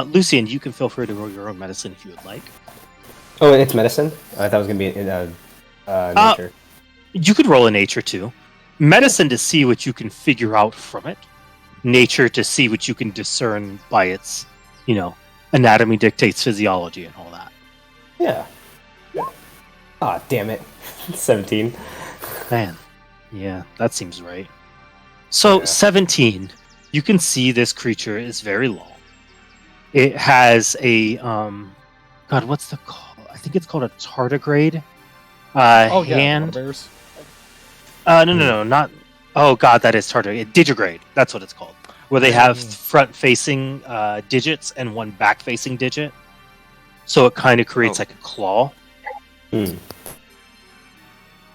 Lucian, you can feel free to roll your own medicine if you would like. Oh, it's medicine? I thought it was going to be in nature. You could roll a nature too. Medicine to see what you can figure out from it. Nature to see what you can discern by its, anatomy dictates physiology and all that. Yeah. Ah, damn it. 17. Man, yeah, that seems right. So, 17, you can see this creature is very long. It has a, God, what's the call? I think it's called a tardigrade hand. Yeah, bears. No, not. Oh God, that is tardigrade. Digigrade. That's what it's called. Where they have front-facing digits and one back-facing digit, so it kind of creates like a claw.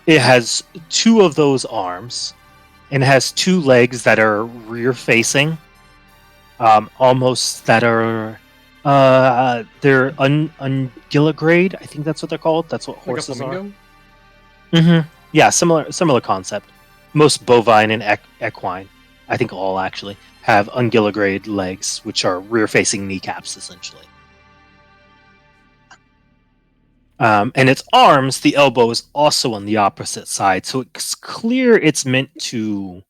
It has 2 of those arms, and it has 2 legs that are rear-facing, almost that are. They're unguligrade. I think that's what they're called. That's what horses are. Mm-hmm. Yeah, similar concept. Most bovine and equine, I think all actually, have unguligrade legs, which are rear-facing kneecaps, essentially. And its arms, the elbow is also on the opposite side, so it's clear it's meant to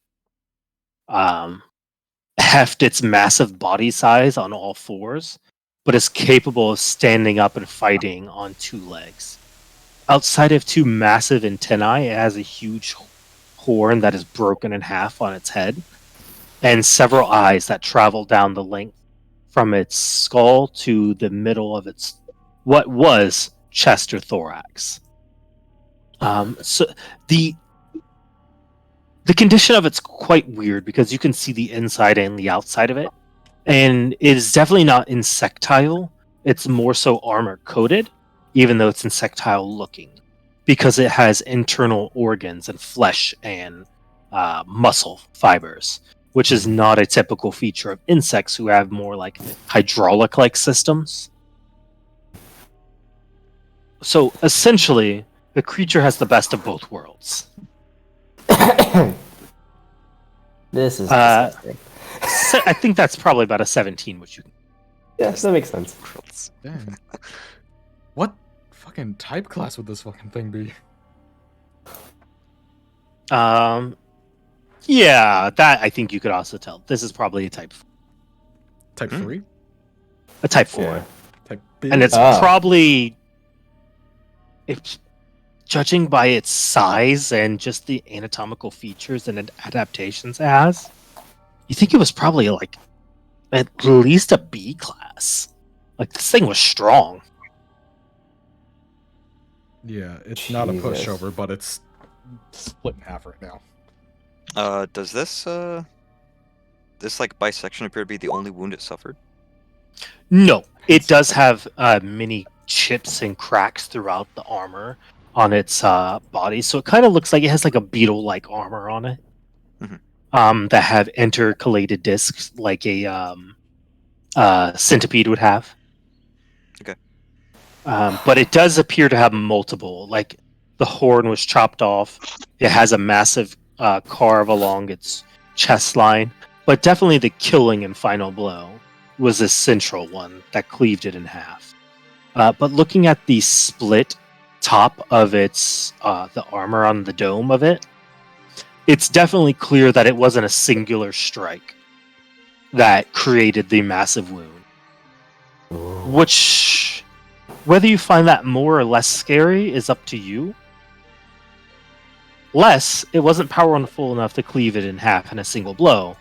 heft its massive body size on all 4s, but is capable of standing up and fighting on 2 legs. Outside of 2 massive antennae, it has a huge horn that is broken in half on its head, and several eyes that travel down the length from its skull to the middle of its what was chest or thorax. So the condition of it's quite weird because you can see the inside and the outside of it, and it is definitely not insectile. It's more so armor coated, even though it's insectile looking, because it has internal organs and flesh and muscle fibers, which is not a typical feature of insects who have more like hydraulic-like systems. So essentially, the creature has the best of both worlds. This is disgusting. I think that's probably about a 17, which you can... Yes, that makes sense. Dang. What fucking type class would this fucking thing be? Yeah, that I think you could also tell. This is probably a type 4. Type 3? A type 4. Yeah. Type B? And it's probably... If judging by its size and just the anatomical features and adaptations it has, you think it was probably like at least a B class. Like this thing was strong. Yeah, it's not a pushover, but it's split in half right now. Does this like bisection appear to be the only wound it suffered? No, it does have many chips and cracks throughout the armor on its body, so it kind of looks like it has like a beetle-like armor on it. That have intercalated discs like a centipede would have. Okay. But it does appear to have multiple. Like the horn was chopped off. It has a massive carve along its chest line. But definitely the killing and final blow was a central one that cleaved it in half. But looking at the split top of its the armor on the dome of it, it's definitely clear that it wasn't a singular strike that created the massive wound. Which, whether you find that more or less scary is up to you. Less, it wasn't powerful enough to cleave it in half in a single blow.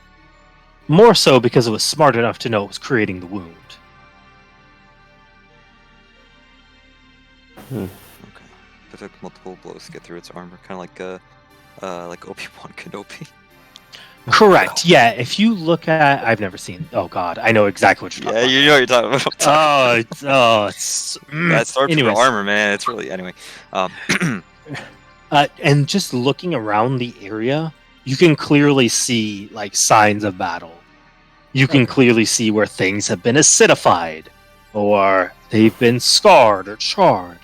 More so because it was smart enough to know it was creating the wound. Okay. It took multiple blows to get through its armor, kind of like Obi-Wan Kenobi. Correct. Yeah. If you look at, I've never seen. Oh God, I know exactly what you're talking about. Yeah, you know what you're talking about. It's That Stormtrooper armor, man. It's really anyway. And just looking around the area, you can clearly see like signs of battle. You can clearly see where things have been acidified, or they've been scarred or charred.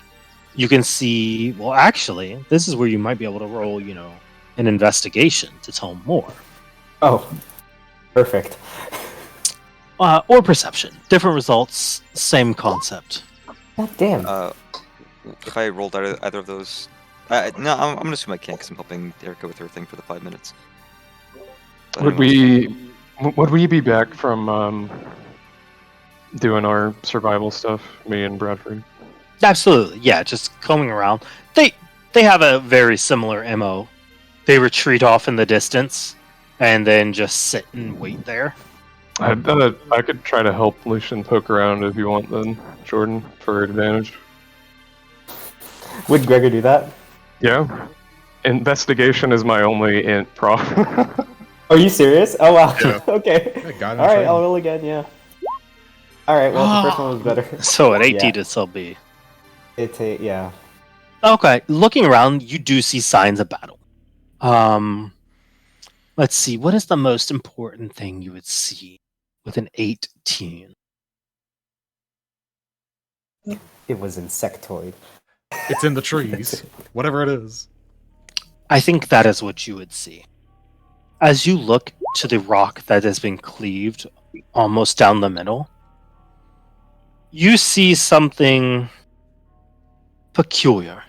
You can see. Well, actually, this is where you might be able to roll, an investigation to tell more. Oh, perfect. Or perception. Different results, same concept. God damn. If I rolled either of those, no, I'm gonna assume I can't because I'm helping Erica with her thing for the 5 minutes. But Would we be back from doing our survival stuff, me and Bradford? Absolutely, yeah. Just combing around. They have a very similar MO. They retreat off in the distance, and then just sit and wait there. I could try to help Lucian poke around if you want, then Jordan, for advantage. Would Gregor do that? Yeah. Investigation is my only int prop. Are you serious? Oh wow. Yeah. Okay. Yeah, got him All right, trained. I'll roll again. Yeah. All right. Well, the first one was better. So at 18, Yeah. it'll still be. Yeah. Okay, looking around, you do see signs of battle. Let's see. What is the most important thing you would see with an 18? It was insectoid. It's in the trees. Whatever it is. I think that is what you would see. As you look to the rock that has been cleaved almost down the middle, you see something peculiar.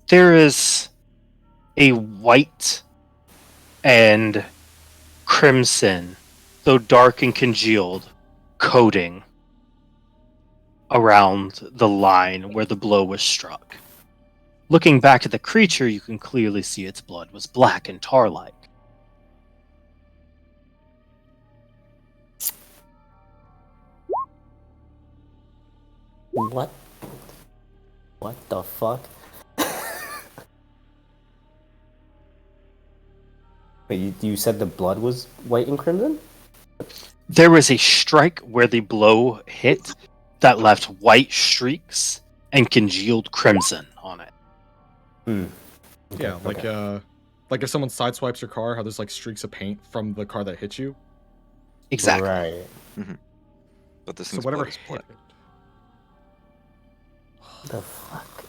There is a white and crimson, though dark and congealed, coating around the line where the blow was struck. Looking back at the creature, you can clearly see its blood was black and tar-like. What? What the fuck? Wait, you said the blood was white and crimson? There was a strike where the blow hit that left white streaks and congealed crimson on it. Hmm. Yeah, like okay. like if someone sideswipes your car, how there's like streaks of paint from the car that hit you. Exactly. Right. But this So thing's whatever blood is hit black. What the fuck?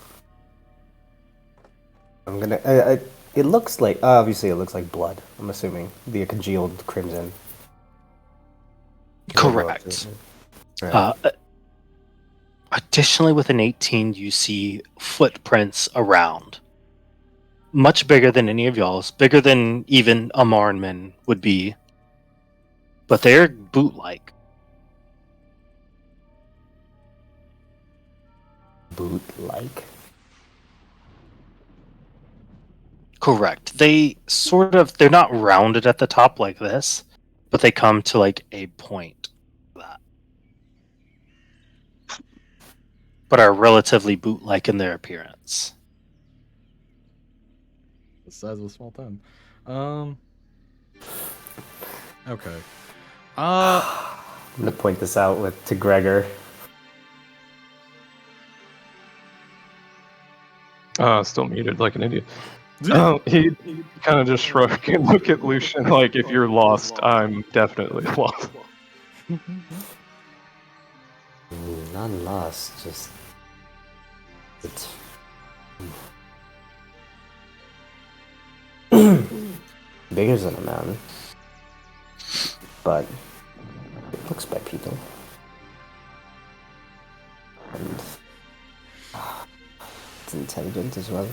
I'm gonna. It looks like. Obviously, it looks like blood. I'm assuming the congealed crimson. Correct. Right. Additionally, with an 18, you see footprints around. Much bigger than any of y'all's. Bigger than even a Marnman would be. But they're boot-like. Boot-like. Correct. They're not rounded at the top like this, but they come to like a point. That. But are relatively boot-like in their appearance. The size of a small town. Okay. I'm gonna point this out to Gregor. Still muted like an idiot. He kind of just shrug and look at Lucian like, if you're lost, I'm definitely lost. Not lost, just it's bigger than a mountain, but it looks bipedal. And it's intelligent as well.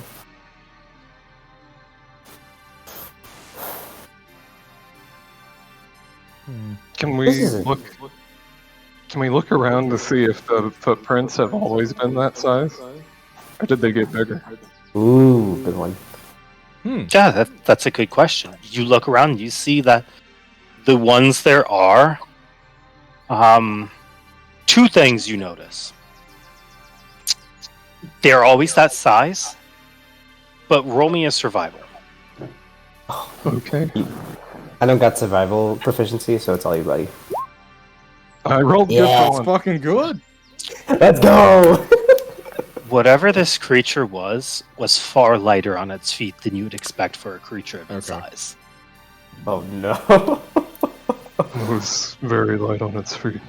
Can we This isn't- look? Can we look around to see if the footprints have always been that size, or did they get bigger? Ooh, good one. Yeah, that's a good question. You look around, you see that the ones there are, two things you notice. They're always that size, but roll me a survival. Okay. I don't got survival proficiency, so it's all you, buddy. I rolled Yeah. good That's for one. fucking good. Let's go! Whatever this creature was far lighter on its feet than you would expect for a creature of its Okay. size. Oh no. It was very light on its feet,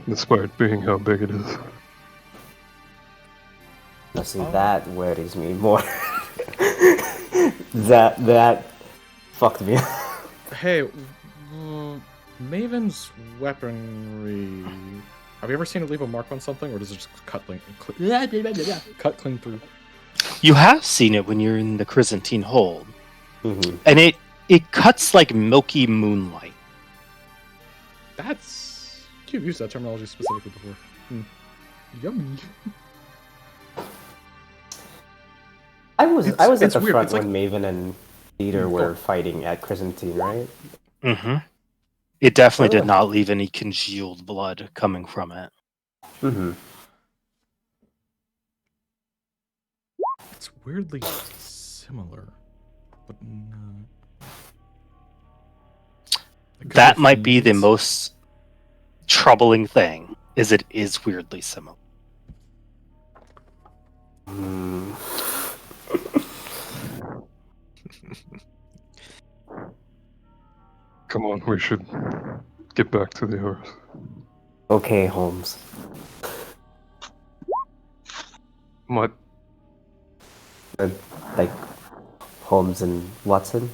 despite being how big it is. Now see, that worries me more. that fucked me up. Hey, Maven's weaponry. Have you ever seen it leave a mark on something, or does it just cut clean through? You have seen it when you're in the Chrysantine Hold, Mm-hmm. and it cuts like milky moonlight. That's you've used that terminology specifically before. Yummy. I was at it's the weird. front It's like- when Maven and Peter were fighting at Chrysantine, right? Mm-hmm. It definitely Oh. did not leave any congealed blood coming from it. Mm-hmm. It's weirdly similar, but not. Like, That might be the fiends? most troubling thing, is it is weirdly similar. Mm. Come on, we should get back to the horse. Okay, Holmes. What? Like Holmes and Watson.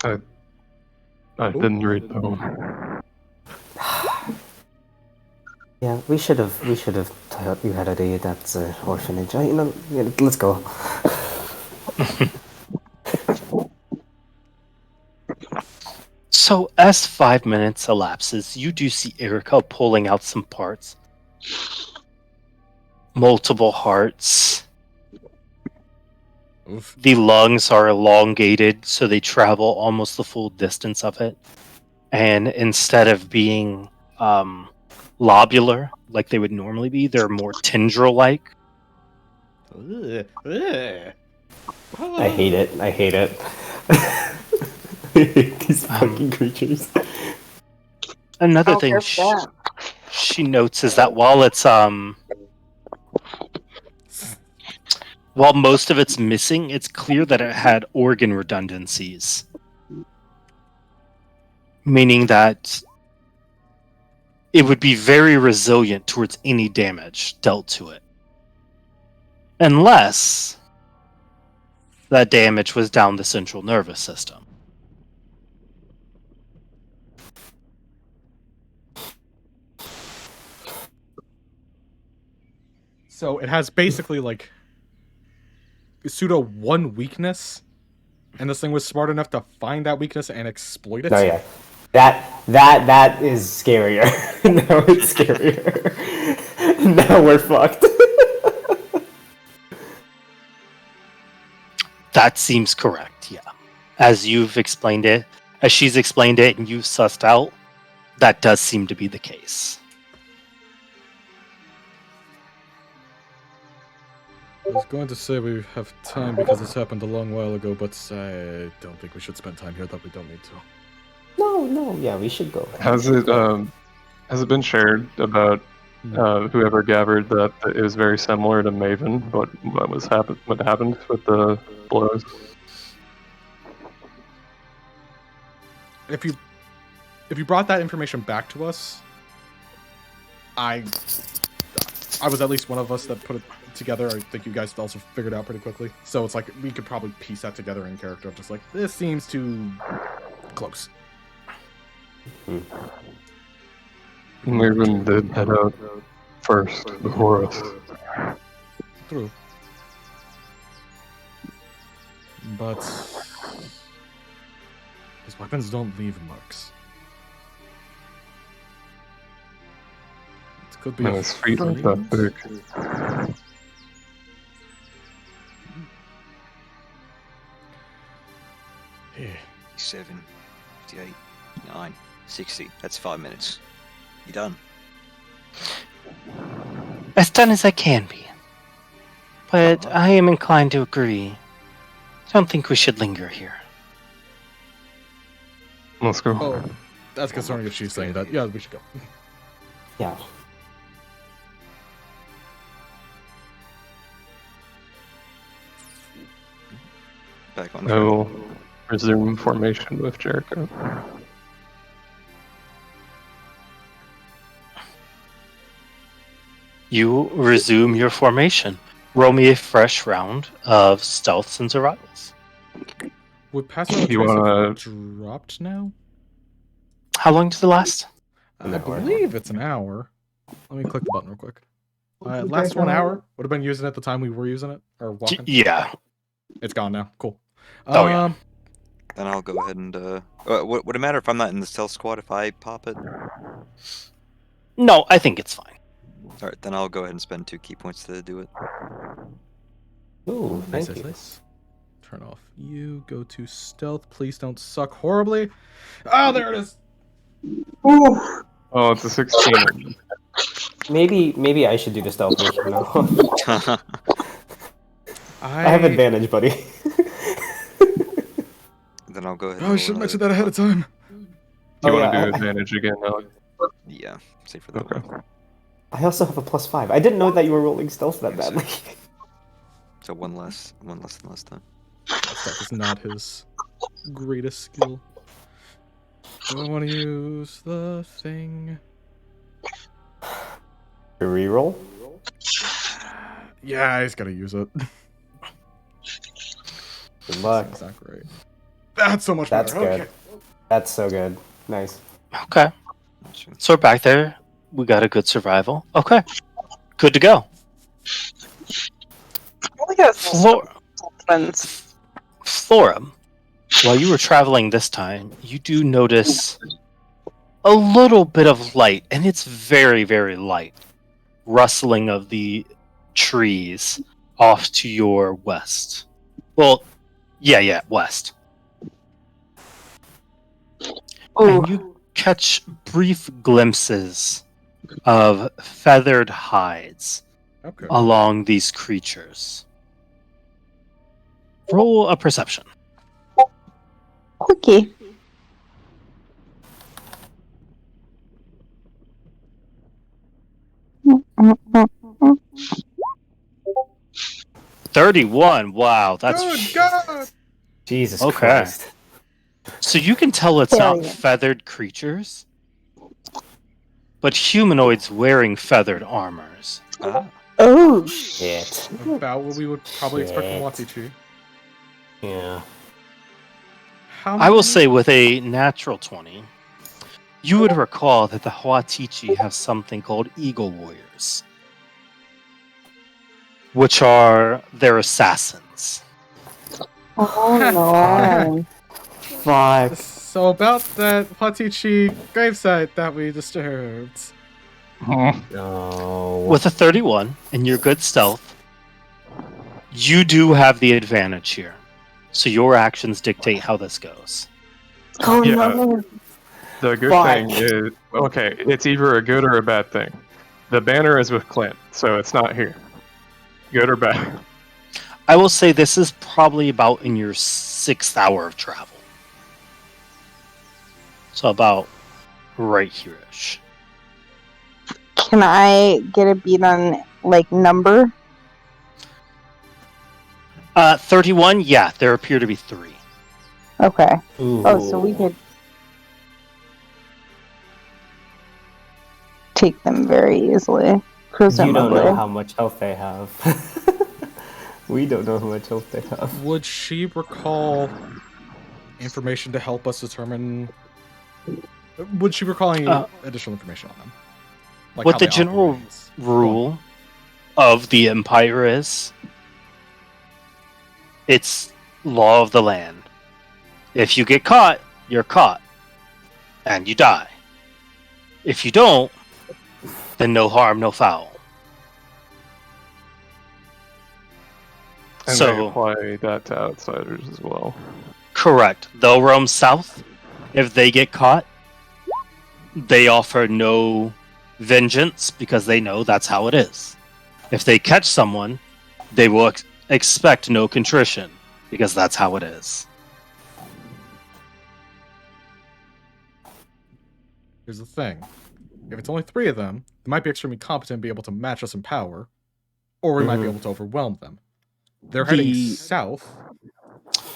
I didn't read that one. Yeah, we should have taught you how to do that orphanage. Let's go. So as 5 minutes elapses, you do see Erica pulling out some parts. Multiple hearts. Oof. The lungs are elongated, so they travel almost the full distance of it. And instead of being lobular, like they would normally be, they're more tendril-like. Ugh. I hate it. I hate it. These fucking creatures. Another How thing does that? she notes is that while it's while most of it's missing, it's clear that it had organ redundancies. Meaning that it would be very resilient towards any damage dealt to it. Unless that damage was down the central nervous system. So it has basically like pseudo one weakness, and this thing was smart enough to find that weakness and exploit it. Oh yeah, that is scarier. Now it's scarier. Now we're fucked. That seems correct, yeah. As you've explained it, as she's explained it and you've sussed out, that does seem to be the case. I was going to say we have time because this happened a long while ago, but I don't think we should spend time here that we don't need to. No, yeah, we should go. Has it been shared about whoever gathered that it was very similar to Maven? What happened with the blows? If you brought that information back to us, I was at least one of us that put it together. I think you guys also figured it out pretty quickly. So it's like we could probably piece that together in character of just like, this seems too close. Maven did head out first before us. True. But his weapons don't leave marks. It could be And his feet aren't that big. Yeah. 7, 58, 9, 60. That's 5 minutes. You done? As done as I can be. But I am inclined to agree. Don't think we should linger here. Let's go. Oh, that's concerning if she's saying that. Yeah, we should go. Yeah. Back on I track. will resume formation with Jericho. You resume your formation. Roll me a fresh round of stealths and survivals. Would pass on You trace wanna- have dropped now? How long does it last? An I hour. believe it's an hour. Let me click the button real quick. Last 1 hour. Would have been using it at the time we were using it or walking. Yeah. It's gone now. Cool. Oh, yeah. Then I'll go ahead and would it matter if I'm not in the stealth squad if I pop it? No, I think it's fine. All right, then I'll go ahead and spend 2 key points to do it. Ooh, Nice, thank you. nice. Turn off you. Go to stealth. Please don't suck horribly. Oh, there it is. Oh, it's a 16. Maybe I should do the stealth mission now. I have advantage, buddy. Then I'll go ahead. Oh, I should have mentioned that ahead of time. Do you Oh, want to yeah, do advantage again, Alex? Yeah, save for that Okay. one. I also have a +5. I didn't know that you were rolling stealth that badly. So one less than last time. Stealth is not his greatest skill. Do I want to use the thing? To reroll? Yeah, he's gotta use it. Good luck. That's not great. That's so much That's better. good. Okay. That's so good. Nice. Okay. So we're back there. We got a good survival. Okay. Good to go. Look at Flora, while you were traveling this time, you do notice a little bit of light, and it's very, very light. Rustling of the trees off to your west. Well, yeah, west. And you catch brief glimpses of feathered hides Okay. along these creatures. Roll a perception. Okay. Mm. 31. Wow, that's Good God! Jesus Okay. Christ. So you can tell it's not Brilliant. feathered creatures, but humanoids wearing feathered armors. Oh. Shit. About what we would probably expect from Shit. Watichi. Yeah. How I will many- say with a natural 20, you would recall that the Hawatichi have something called Eagle Warriors, which are their assassins. Oh no. Fuck. So about that Watichi gravesite that we disturbed. No. With a 31 and your good stealth, you do have the advantage here. So your actions dictate how this goes. Oh Yeah. no. The good Fuck. thing is, okay, it's either a good or a bad thing. The banner is with Clint, so it's not here. Good or bad? I will say this is probably about in your 6th hour of travel. So about right here-ish. Can I get a beat on like number? 31, yeah, there appear to be 3. Okay. Ooh. Oh, so we could take them very easily. You Presumably. don't know how much health they have. We don't know how much health they have. Would she recall information to help us determine? Would she recall any additional information on them? Like What how the they general operate? rule of the Empire is, it's law of the land. If you get caught, you're caught. And you die. If you don't, then no harm, no foul. And they So, apply that to outsiders as well. correct. They'll roam south. If they get caught, they offer no vengeance because they know that's how it is. If they catch someone, they will expect no contrition because that's how it is. Here's the thing: if it's only 3 of them, they might be extremely competent and be able to match us in power, or we might be Mhm. able to overwhelm them. They're heading The- south.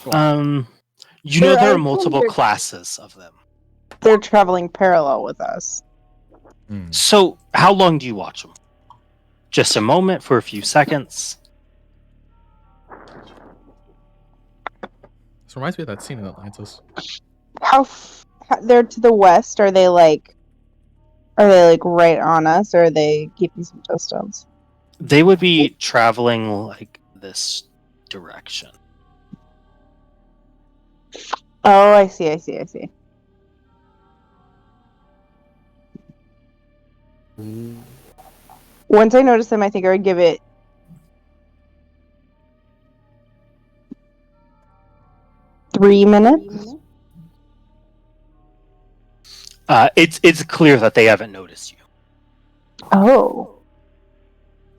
Go on. You know They're there are actually- multiple classes of them. They're traveling parallel with us. So, how long do you watch them? Just a moment for a few seconds. This reminds me of that scene in Atlantis. How they're to the west. Are they like right on us, or are they keeping some distance? They would be traveling like this direction. Oh, I see. Once I notice them, I think I would give it 3 minutes. It's clear that they haven't noticed you. Oh,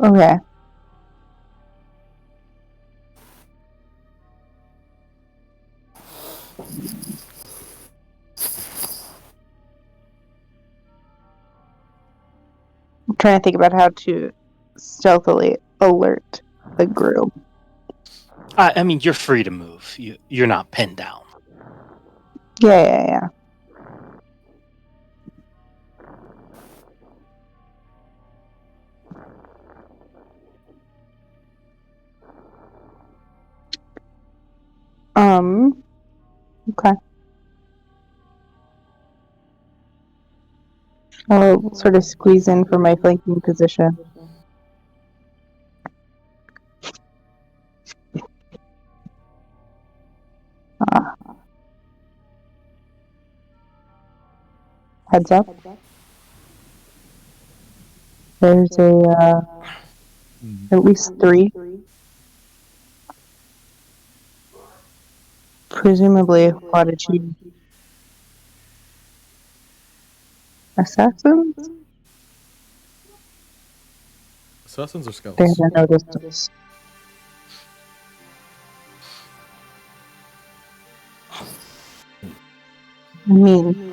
okay. I'm trying to think about how to stealthily alert the group. I mean, you're free to move. You're not pinned down. Yeah. Okay. I'll sort of squeeze in for my flanking position. Heads up. There's at least 3. Presumably Prodigy assassins? Assassins or They scouts? haven't noticed us. I mean,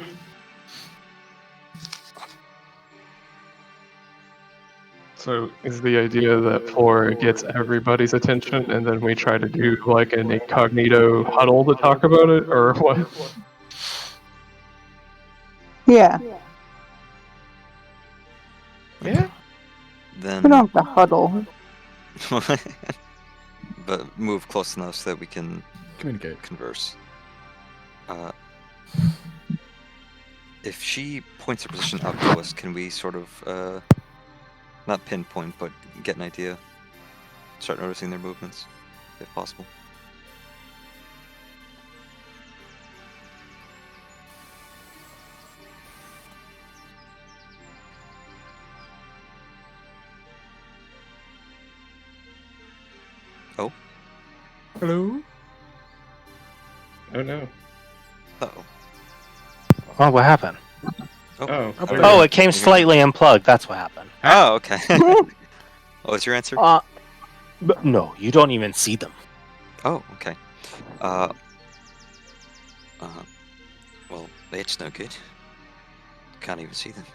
So is the idea that Floor gets everybody's attention and then we try to do like an incognito huddle to talk about it, or what? yeah. Yeah. We Then, don't have to huddle. but move close enough so that we can Communicate. converse. If she points her position out to us, can we sort of, not pinpoint, but get an idea? Start noticing their movements, if possible. Oh? Hello? Oh no. Uh-oh. Oh, what happened? Oh. Up there there. Oh, you it came slightly unplugged. That's what happened. Oh, okay. What's your answer? But no, you don't even see them. Oh, okay. Uh, well, it's no good. Can't even see them.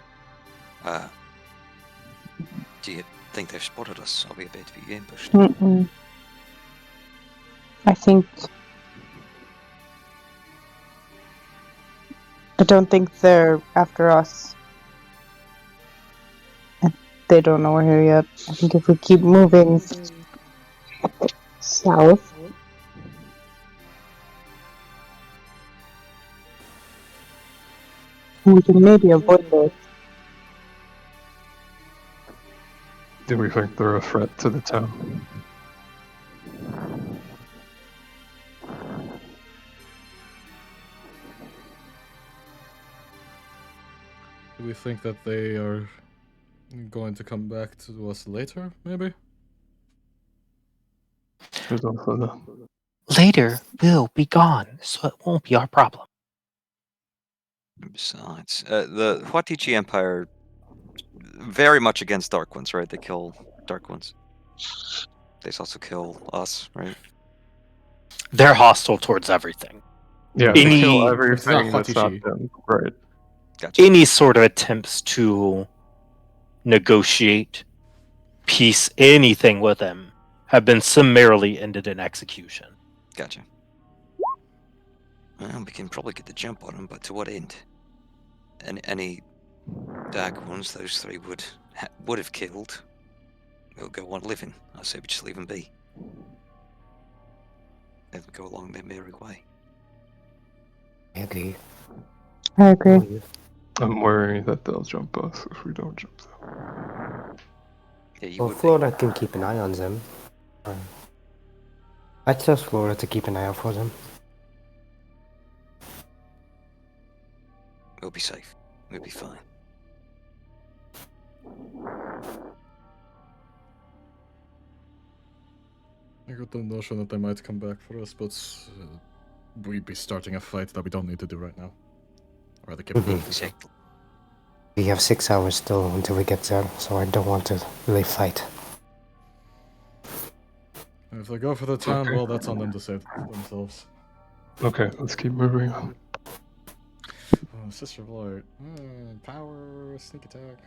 Do you think they've spotted us? Are we about to be ambushed? Mm-mm. I don't think they're after us. And they don't know we're here yet. I think if we keep moving south, we can maybe avoid this. Do we think they're a threat to the town? Do we think that they are going to come back to us later, maybe? There's also the Later, we'll be gone, so it won't be our problem. Besides, the Huatichi Empire, very much against Dark Ones, right? They kill Dark Ones. They also kill us, right? They're hostile towards everything. yeah, they Any- kill It's not everything that's not Hatichi. them. Right. Gotcha. Any sort of attempts to negotiate peace, anything with them, have been summarily ended in execution. Gotcha. Well, we can probably get the jump on them, but to what end? Any Dark Ones those 3 would have killed will go on living. I say we just leave them be. Let them go along their merry way. I agree. I agree. I'm worried that they'll jump us if we don't jump them. Yeah, you Well, would be. Flora can keep an eye on them. I trust Flora to keep an eye out for them. We'll be safe. We'll be fine. I got the notion that they might come back for us, but we'd be starting a fight that we don't need to do right now. Or the capabilities of. Exactly. We have 6 hours still until we get there, so I don't want to really fight. If they go for the town, Okay. well, that's on them to save themselves. Okay, let's keep moving on. Oh, Sister of Light. Power, sneak attack.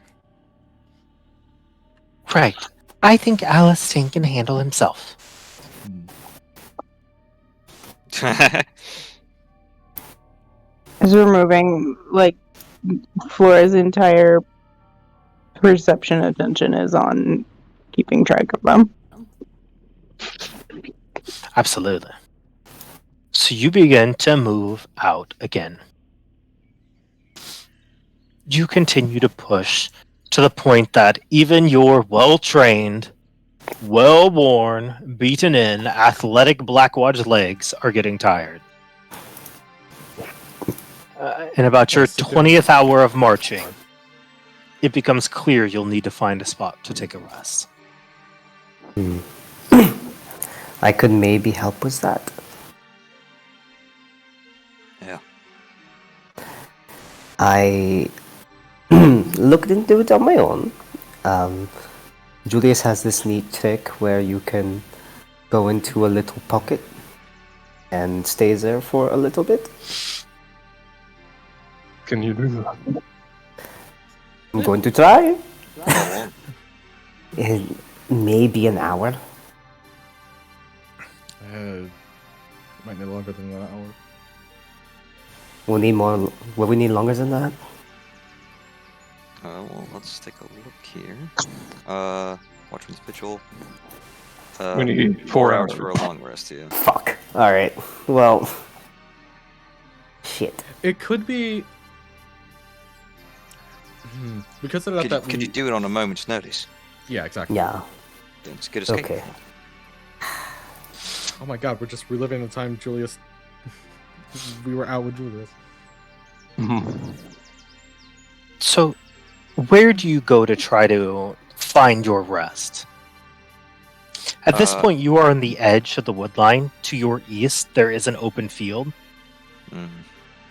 Right. I think Alistair can handle himself. As we're moving, like, Flora's entire perception attention is on keeping track of them. Absolutely. So you begin to move out again. You continue to push to the point that even your well-trained, well-worn, beaten-in, athletic Blackwatch legs are getting tired. In about your 20th hour of marching, it becomes clear you'll need to find a spot to take a rest. I could maybe help with that. Yeah. I looked into it on my own. Julius has this neat trick where you can go into a little pocket and stay there for a little bit. Can you do that? I'm going to try. How long? In maybe an hour. Might need longer than an hour. We'll need more. Will we need longer than that? Well, let's take a look here. Watchman's Vigil. We need 4 hours for a long rest, yeah. Fuck. Alright. Well. Shit. It could be. Because they're not that. Could you do it on a moment's notice? Yeah, exactly. Yeah. Then it's good escape. Okay. Oh my god, we're just reliving the time Julius. We were out with Julius. So, where do you go to try to find your rest? At this point, you are on the edge of the wood line. To your east, there is an open field.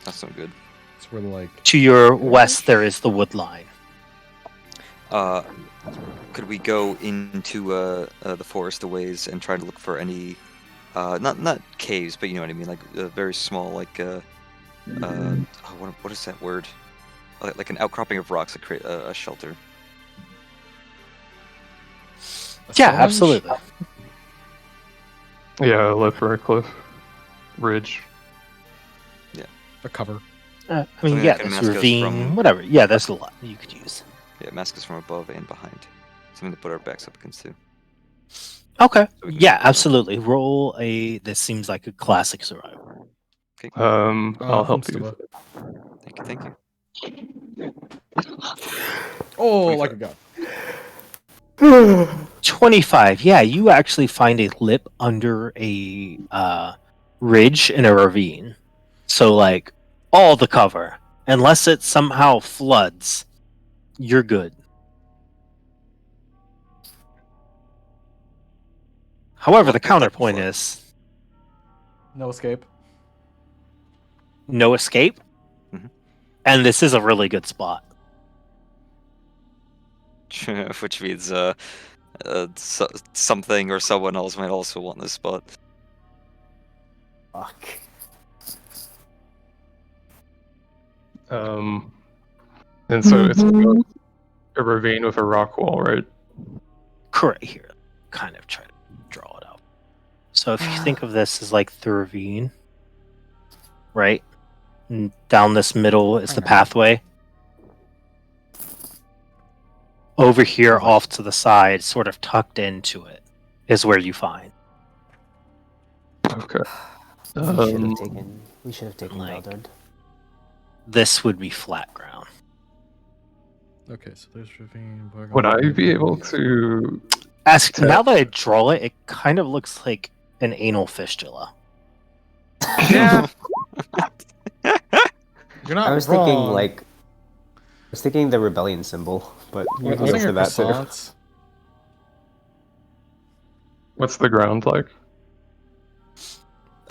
That's not good. So we're like. To your west, there is the wood line. Could we go into the forest a ways and try to look for any, not caves, but you know what I mean, like very small, like what is that word? Like an outcropping of rocks that create a shelter. Yeah, absolutely. Yeah, look for a cliff. Ridge. A cover. I mean, Something yeah, that can there's mask us ravine, from- whatever. Yeah, there's a lot you could use. Yeah, mask us from above and behind. Something to put our backs up against too. Okay. Yeah, absolutely. Roll a. This seems like a classic survival. Okay. I'll help you. Humstaba. Thank you. Oh, like a god. 25. Yeah, you actually find a lip under a ridge in a ravine. So, like, all the cover. Unless it somehow floods, you're good. However, the counterpoint is No escape. no escape. Mhm. And this is a really good spot. Which means something or someone else might also want this spot. Fuck. And so it's a ravine with a rock wall, right? Correct. Here, kind of try to draw it out. So if you think of this as like the ravine, right? And down this middle is the pathway. Over here, off to the side, sort of tucked into it, is where you find. Okay. We should have taken like- Eldred. this would be flat ground. Okay, so there's ravine. Would I be able to? Now that I draw it, it kind of looks like an anal fistula. Yeah. You're not I was wrong. thinking the rebellion symbol, but you I can was go thinking for that too. croissants. What's the ground like?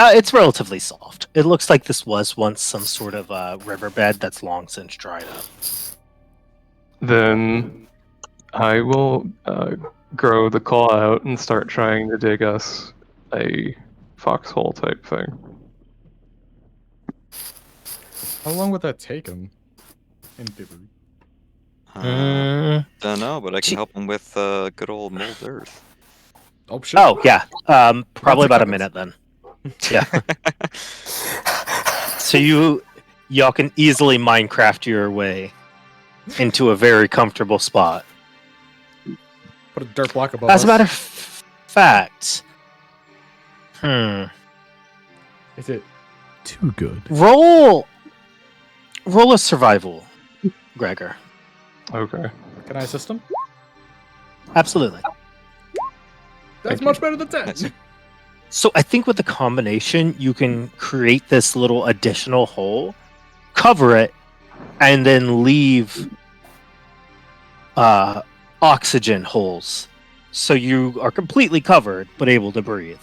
It's relatively soft. It looks like this was once some sort of riverbed that's long since dried up. Then I will grow the claw out and start trying to dig us a foxhole type thing. How long would that take him? In theory. Don't know, but I can help him with good old mold earth. Oh shit. Oh yeah, probably about a seconds. minute then. Yeah. So y'all can easily Minecraft your way into a very comfortable spot. Put a dirt block above As us. a matter of fact, Is it too good? roll a survival, Gregor. Okay. Can I assist him? Absolutely. That's Thank much you. better than 10. Nice. So I think with the combination, you can create this little additional hole, cover it, and then leave oxygen holes. So you are completely covered, but able to breathe.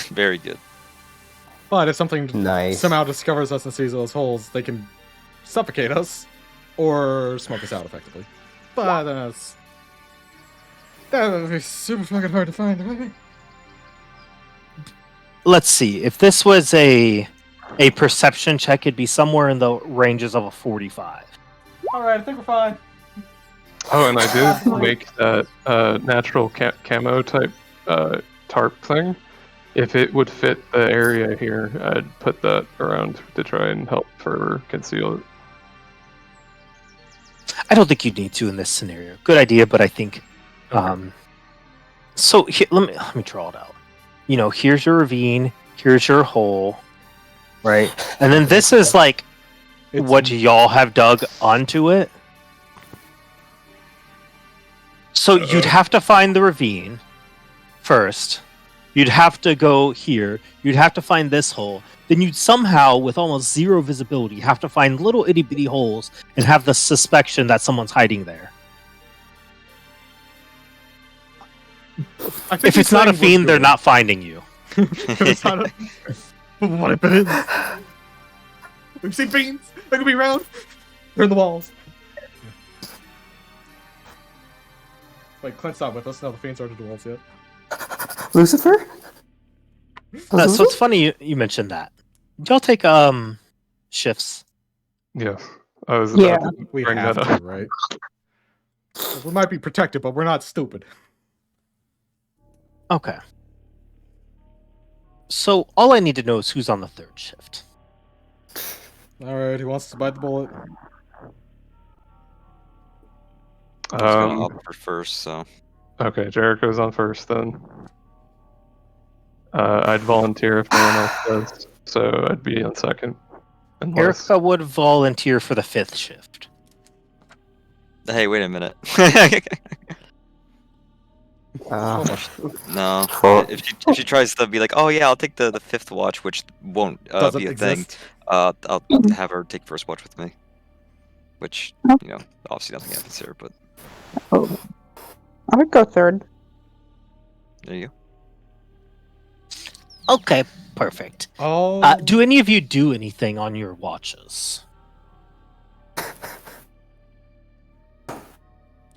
Very good. But if something Nice. somehow discovers us and sees those holes, they can suffocate us or smoke us out effectively. But then that would be super fucking hard to find, right? Let's see. If this was a perception check, it'd be somewhere in the ranges of a 45. Alright, I think we're fine. Oh, and I did make that natural camo type tarp thing. If it would fit the area here, I'd put that around to try and help further conceal it. I don't think you'd need to in this scenario. Good idea, but I think. So let me draw it out. You know, here's your ravine, here's your hole, right? And then this is like what y'all have dug onto it. So you'd have to find the ravine first. You'd have to go here. You'd have to find this hole. Then you'd somehow, with almost zero visibility, have to find little itty bitty holes and have the suspicion that someone's hiding there. If it's not a fiend, they're not finding you. It's not what if it is? We've seen fiends. They could be around. They're in the walls. Wait, Clint's not with us. No, the fiends aren't in the walls yet. Lucifer? So it's funny you mentioned that. Y'all take shifts. Yes. I was Yeah. about to We bring have that to, up. right? We might be protected, but we're not stupid. Okay. So all I need to know is who's on the third shift. Alright, who wants to bite the bullet? I was gonna opt for first, so Okay, Jericho's on first then. I'd volunteer if no one else does, so I'd be on second. Unless... Erica would volunteer for the fifth shift. hey, wait a minute. No, Well- if she tries to be like, oh yeah, I'll take the fifth watch, which won't Doesn't be a exist. thing. I'll have her take first watch with me, which obviously nothing happens here, but Oh. I would go third. there you go. Okay, perfect. Oh. Do any of you do anything on your watches?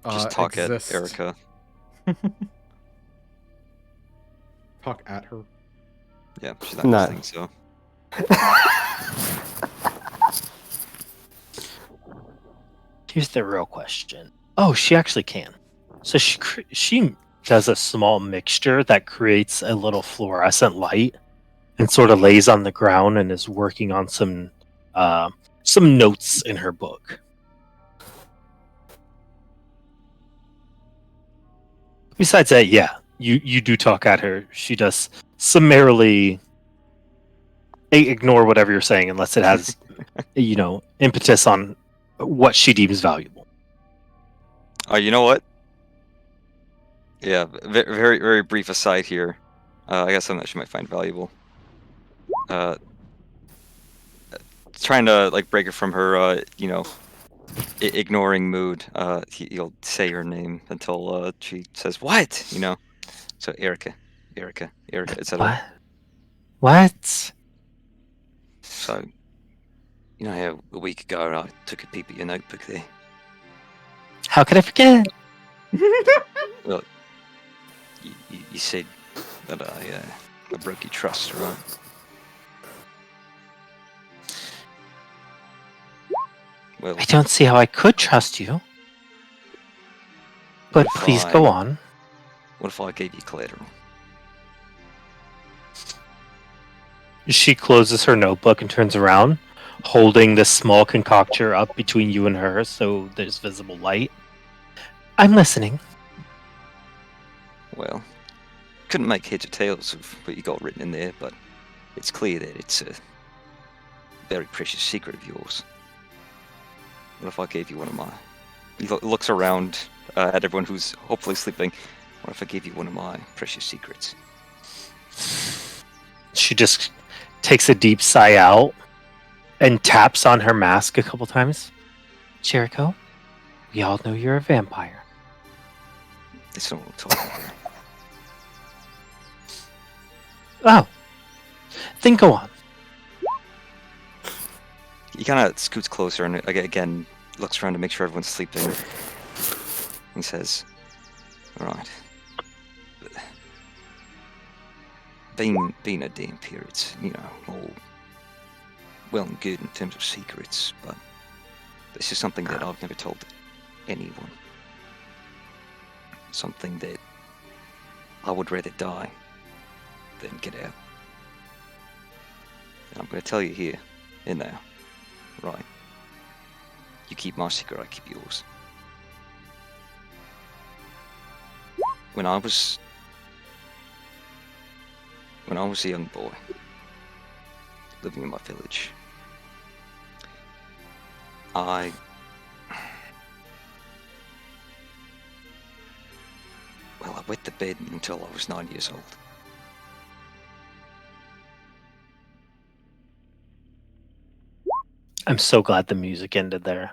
Just talk exist. at Erica. Talk at her. Yeah, she's not No. listening, so Here's the real question. Oh, she actually can. So she does a small mixture that creates a little fluorescent light and sort of lays on the ground and is working on some notes in her book. Besides that, yeah, you do talk at her. She does summarily ignore whatever you're saying unless it has, impetus on what she deems valuable. Oh, you know what? Yeah, very, very brief aside here. I got something that she might find valuable. Trying to like break her from her, ignoring mood. He'll say her name until she says what, So Erica, etc. What? So, how a week ago I took a peep at your notebook there. How could I forget? Well, you said that I broke your trust, right? Well, I don't see how I could trust you. But What if please go I- on. what if I gave you collateral? She closes her notebook and turns around, holding this small concoction up between you and her so there's visible light. I'm listening. Well, couldn't make heads or tails of what you got written in there, but it's clear that it's a very precious secret of yours. What if I gave you one of my... He looks around at everyone who's hopefully sleeping. What if I gave you one of my precious secrets? She just takes a deep sigh out and taps on her mask a couple times. Jericho, we all know you're a vampire. That's not what I'm talking about. Oh. Then go on. He kind of scoots closer and again looks around to make sure everyone's sleeping. He says, "Right, being a damn it's all well and good in terms of secrets, but this is something that I've never told anyone. Something that I would rather die than get out. And I'm going to tell you here and now, right? You keep my secret, I keep yours. When I was a young boy, living in my village, I wet the bed until I was 9 years old. I'm so glad the music ended there.